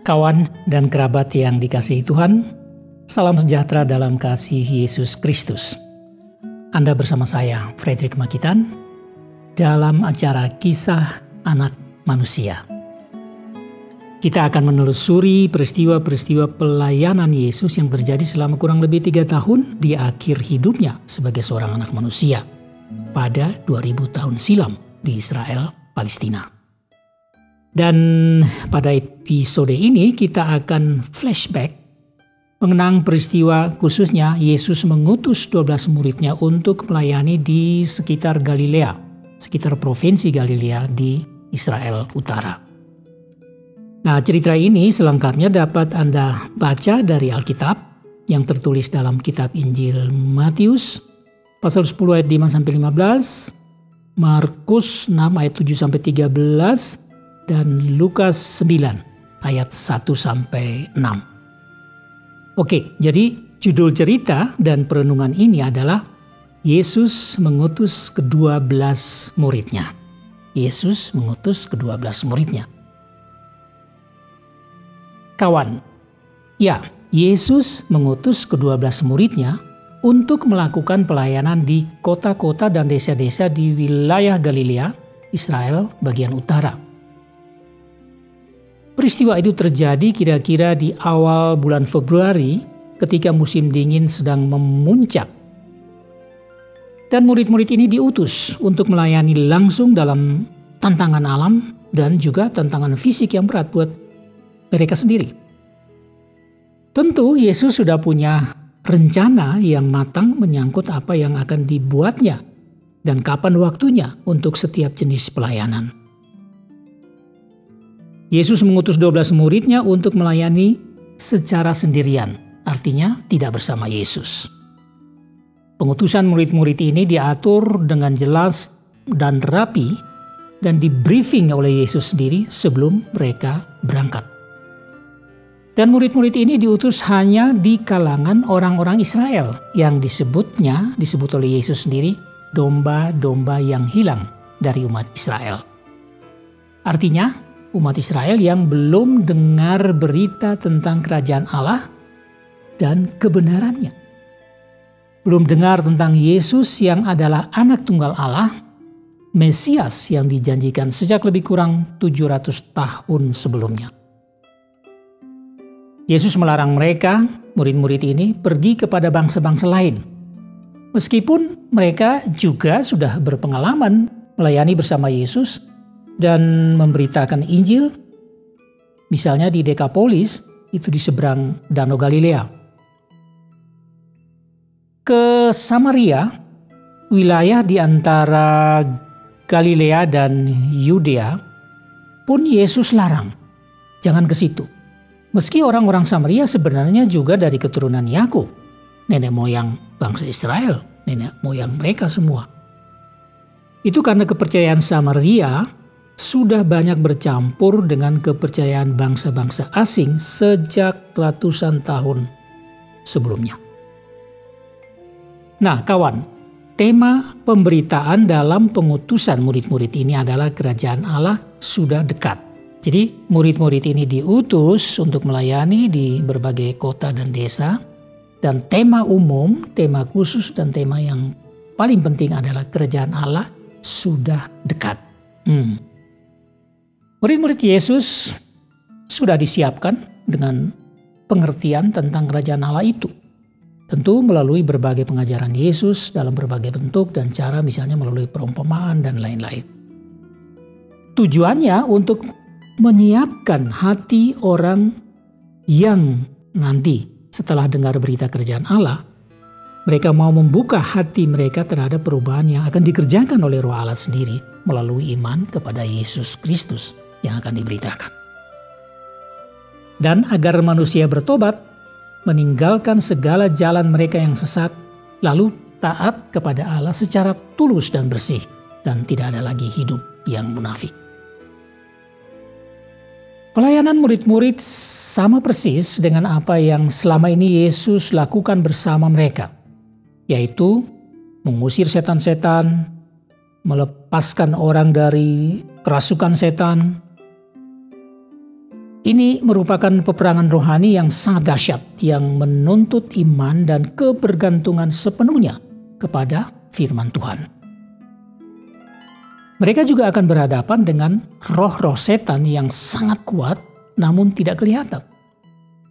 Kawan dan kerabat yang dikasihi Tuhan, salam sejahtera dalam kasih Yesus Kristus. Anda bersama saya, Frederick Makitan, dalam acara Kisah Anak Manusia. Kita akan menelusuri peristiwa-peristiwa pelayanan Yesus yang terjadi selama kurang lebih 3 tahun di akhir hidupnya sebagai seorang anak manusia pada 2000 tahun silam di Israel, Palestina. Dan pada episode ini kita akan flashback mengenang peristiwa khususnya Yesus mengutus 12 muridnya untuk melayani di sekitar Galilea, sekitar provinsi Galilea di Israel Utara. Nah, cerita ini selengkapnya dapat Anda baca dari Alkitab yang tertulis dalam kitab Injil Matius pasal 10 ayat 5-15, Markus 6 ayat 7-13, dan Lukas 9 ayat 1-6. Oke, jadi judul cerita dan perenungan ini adalah Yesus mengutus ke-12 muridnya. Yesus mengutus ke-12 muridnya. Kawan, ya, Yesus mengutus ke-12 muridnya untuk melakukan pelayanan di kota-kota dan desa-desa di wilayah Galilea, Israel bagian utara. Peristiwa itu terjadi kira-kira di awal bulan Februari ketika musim dingin sedang memuncak. Dan murid-murid ini diutus untuk melayani langsung dalam tantangan alam dan juga tantangan fisik yang berat buat mereka sendiri. Tentu Yesus sudah punya rencana yang matang menyangkut apa yang akan dibuatnya dan kapan waktunya untuk setiap jenis pelayanan. Yesus mengutus 12 muridnya untuk melayani secara sendirian, artinya tidak bersama Yesus. Pengutusan murid-murid ini diatur dengan jelas dan rapi dan di-briefing oleh Yesus sendiri sebelum mereka berangkat. Dan murid-murid ini diutus hanya di kalangan orang-orang Israel yang disebut oleh Yesus sendiri domba-domba yang hilang dari umat Israel. Artinya, umat Israel yang belum dengar berita tentang kerajaan Allah dan kebenarannya. Belum dengar tentang Yesus yang adalah anak tunggal Allah, Mesias yang dijanjikan sejak lebih kurang 700 tahun sebelumnya. Yesus melarang mereka, murid-murid ini, pergi kepada bangsa-bangsa lain. Meskipun mereka juga sudah berpengalaman melayani bersama Yesus dan memberitakan Injil, misalnya di Dekapolis, itu di seberang Danau Galilea. Ke Samaria, wilayah di antara Galilea dan Yudea, pun Yesus larang, jangan ke situ. Meski orang-orang Samaria sebenarnya juga dari keturunan Yakub, nenek moyang bangsa Israel, nenek moyang mereka semua. Itu karena kepercayaan Samaria sudah banyak bercampur dengan kepercayaan bangsa-bangsa asing sejak ratusan tahun sebelumnya. Nah, kawan, tema pemberitaan dalam pengutusan murid-murid ini adalah kerajaan Allah sudah dekat. Jadi, murid-murid ini diutus untuk melayani di berbagai kota dan desa, dan tema umum, tema khusus, dan tema yang paling penting adalah kerajaan Allah sudah dekat. Murid-murid Yesus sudah disiapkan dengan pengertian tentang kerajaan Allah itu. Tentu melalui berbagai pengajaran Yesus dalam berbagai bentuk dan cara, misalnya melalui perumpamaan dan lain-lain. Tujuannya untuk menyiapkan hati orang yang nanti setelah dengar berita kerajaan Allah, mereka mau membuka hati mereka terhadap perubahan yang akan dikerjakan oleh Roh Allah sendiri melalui iman kepada Yesus Kristus yang akan diberitakan. Dan agar manusia bertobat, meninggalkan segala jalan mereka yang sesat, lalu taat kepada Allah secara tulus dan bersih, dan tidak ada lagi hidup yang munafik. Pelayanan murid-murid sama persis dengan apa yang selama ini Yesus lakukan bersama mereka, yaitu mengusir setan-setan, melepaskan orang dari kerasukan setan. Ini merupakan peperangan rohani yang sangat dahsyat yang menuntut iman dan kebergantungan sepenuhnya kepada firman Tuhan. Mereka juga akan berhadapan dengan roh-roh setan yang sangat kuat namun tidak kelihatan,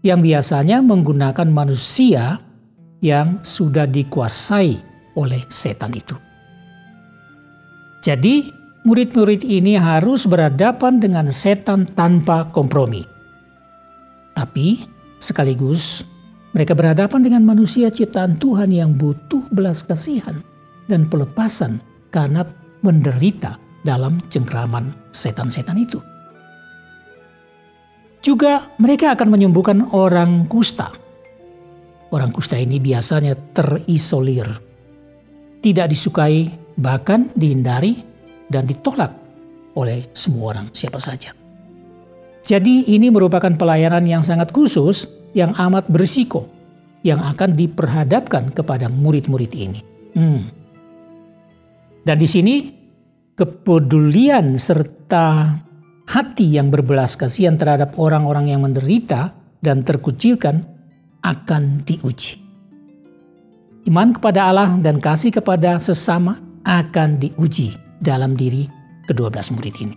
yang biasanya menggunakan manusia yang sudah dikuasai oleh setan itu. Jadi, murid-murid ini harus berhadapan dengan setan tanpa kompromi. Tapi sekaligus mereka berhadapan dengan manusia ciptaan Tuhan yang butuh belas kasihan dan pelepasan karena menderita dalam cengkraman setan-setan itu. Juga mereka akan menyembuhkan orang kusta. Orang kusta ini biasanya terisolir, tidak disukai, bahkan dihindari dan ditolak oleh semua orang, siapa saja. Jadi ini merupakan pelayanan yang sangat khusus, yang amat berisiko, yang akan diperhadapkan kepada murid-murid ini. Dan di sini kepedulian serta hati yang berbelas kasihan terhadap orang-orang yang menderita dan terkucilkan akan diuji. Iman kepada Allah dan kasih kepada sesama akan diuji dalam diri ke-12 murid ini.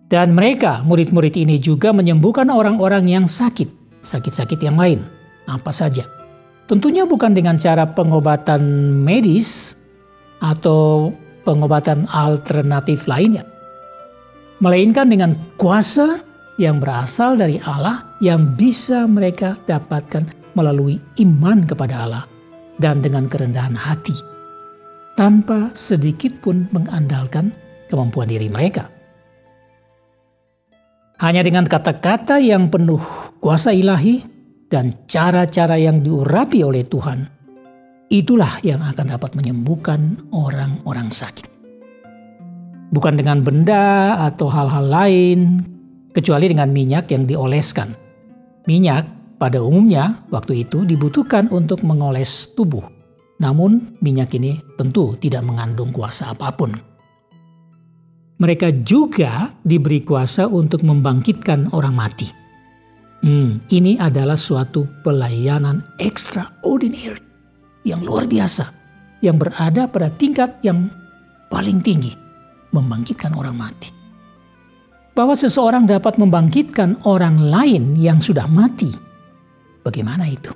Dan mereka, murid-murid ini juga menyembuhkan orang-orang yang sakit-sakit yang lain, apa saja. Tentunya bukan dengan cara pengobatan medis atau pengobatan alternatif lainnya, melainkan dengan kuasa yang berasal dari Allah yang bisa mereka dapatkan melalui iman kepada Allah dan dengan kerendahan hati, tanpa sedikit pun mengandalkan kemampuan diri mereka. Hanya dengan kata-kata yang penuh kuasa ilahi dan cara-cara yang diurapi oleh Tuhan, itulah yang akan dapat menyembuhkan orang-orang sakit. Bukan dengan benda atau hal-hal lain, kecuali dengan minyak yang dioleskan. Minyak pada umumnya waktu itu dibutuhkan untuk mengoles tubuh. Namun minyak ini tentu tidak mengandung kuasa apapun. Mereka juga diberi kuasa untuk membangkitkan orang mati. Ini adalah suatu pelayanan extraordinary yang luar biasa, yang berada pada tingkat yang paling tinggi, membangkitkan orang mati. Bahwa seseorang dapat membangkitkan orang lain yang sudah mati, bagaimana itu?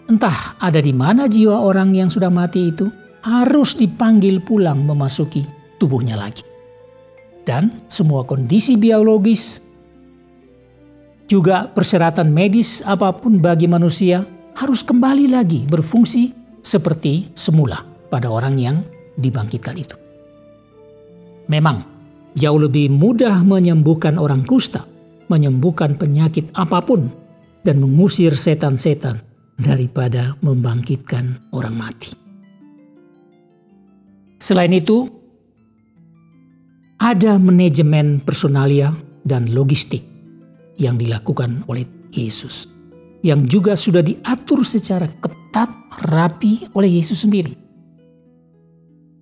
Entah ada di mana jiwa orang yang sudah mati itu, harus dipanggil pulang memasuki tubuhnya lagi. Dan semua kondisi biologis, juga persyaratan medis apapun bagi manusia harus kembali lagi berfungsi seperti semula pada orang yang dibangkitkan itu. Memang jauh lebih mudah menyembuhkan orang kusta, menyembuhkan penyakit apapun, dan mengusir setan-setan daripada membangkitkan orang mati. Selain itu, ada manajemen personalia dan logistik yang dilakukan oleh Yesus, yang juga sudah diatur secara ketat, rapi oleh Yesus sendiri.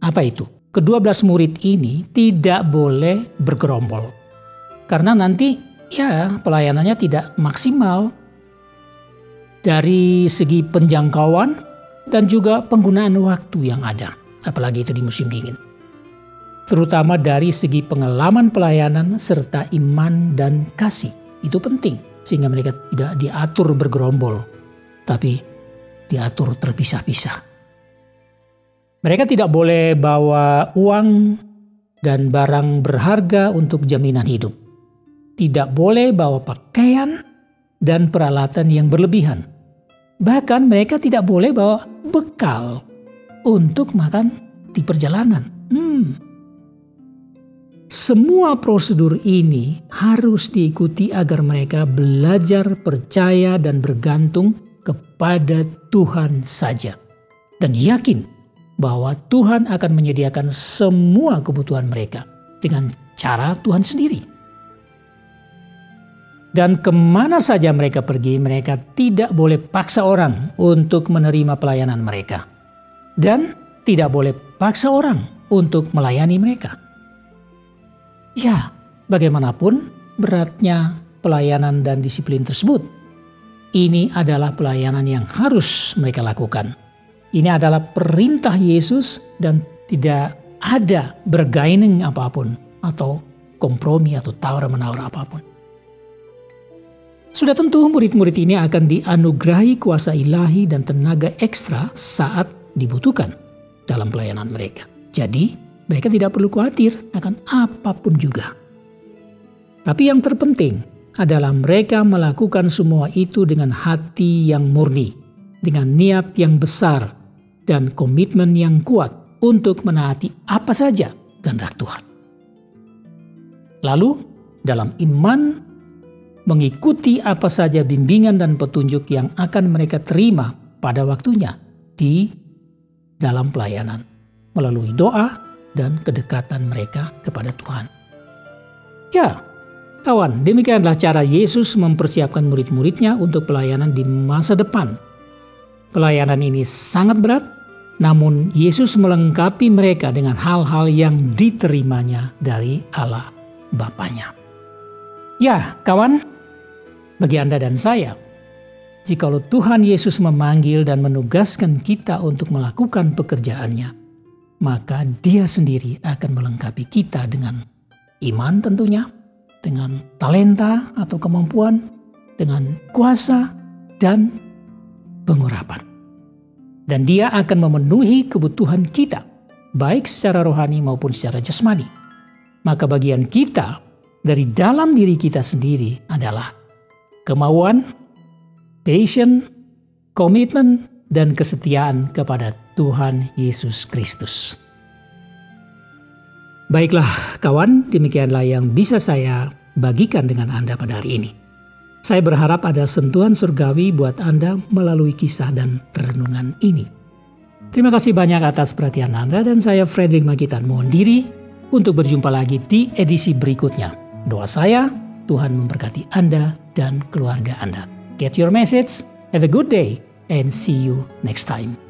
Apa itu? Ke-12 murid ini tidak boleh bergerombol, karena nanti pelayanannya tidak maksimal dari segi penjangkauan dan juga penggunaan waktu yang ada, apalagi itu di musim dingin. Terutama dari segi pengalaman pelayanan serta iman dan kasih. Itu penting sehingga mereka tidak diatur bergerombol, tapi diatur terpisah-pisah. Mereka tidak boleh bawa uang dan barang berharga untuk jaminan hidup. Tidak boleh bawa pakaian dan peralatan yang berlebihan. Bahkan mereka tidak boleh bawa bekal untuk makan di perjalanan. Semua prosedur ini harus diikuti agar mereka belajar percaya dan bergantung kepada Tuhan saja. Dan yakin bahwa Tuhan akan menyediakan semua kebutuhan mereka dengan cara Tuhan sendiri. Dan kemana saja mereka pergi, mereka tidak boleh paksa orang untuk menerima pelayanan mereka. Dan tidak boleh paksa orang untuk melayani mereka. Ya, bagaimanapun beratnya pelayanan dan disiplin tersebut, ini adalah pelayanan yang harus mereka lakukan. Ini adalah perintah Yesus dan tidak ada bargaining apapun atau kompromi atau tawar-menawar apapun. Sudah tentu murid-murid ini akan dianugerahi kuasa ilahi dan tenaga ekstra saat dibutuhkan dalam pelayanan mereka. Jadi mereka tidak perlu khawatir akan apapun juga. Tapi yang terpenting adalah mereka melakukan semua itu dengan hati yang murni, dengan niat yang besar, dan komitmen yang kuat untuk menaati apa saja kehendak Tuhan. Lalu dalam iman mengikuti apa saja bimbingan dan petunjuk yang akan mereka terima pada waktunya di dalam pelayanan melalui doa dan kedekatan mereka kepada Tuhan. Ya, kawan, demikianlah cara Yesus mempersiapkan murid-muridnya untuk pelayanan di masa depan. Pelayanan ini sangat berat, namun Yesus melengkapi mereka dengan hal-hal yang diterimanya dari Allah Bapanya. Ya, kawan, bagi Anda dan saya, jikalau Tuhan Yesus memanggil dan menugaskan kita untuk melakukan pekerjaannya, maka Dia sendiri akan melengkapi kita dengan iman tentunya, dengan talenta atau kemampuan, dengan kuasa dan pengurapan. Dan Dia akan memenuhi kebutuhan kita, baik secara rohani maupun secara jasmani. Maka bagian kita dari dalam diri kita sendiri adalah kemauan, passion, komitmen, dan kesetiaan kepada Tuhan Yesus Kristus. Baiklah kawan, demikianlah yang bisa saya bagikan dengan Anda pada hari ini. Saya berharap ada sentuhan surgawi buat Anda melalui kisah dan renungan ini. Terima kasih banyak atas perhatian Anda, dan saya Frederick Makitan mohon diri untuk berjumpa lagi di edisi berikutnya. Doa saya, Tuhan memberkati Anda dan keluarga Anda. Get your message, have a good day, and see you next time.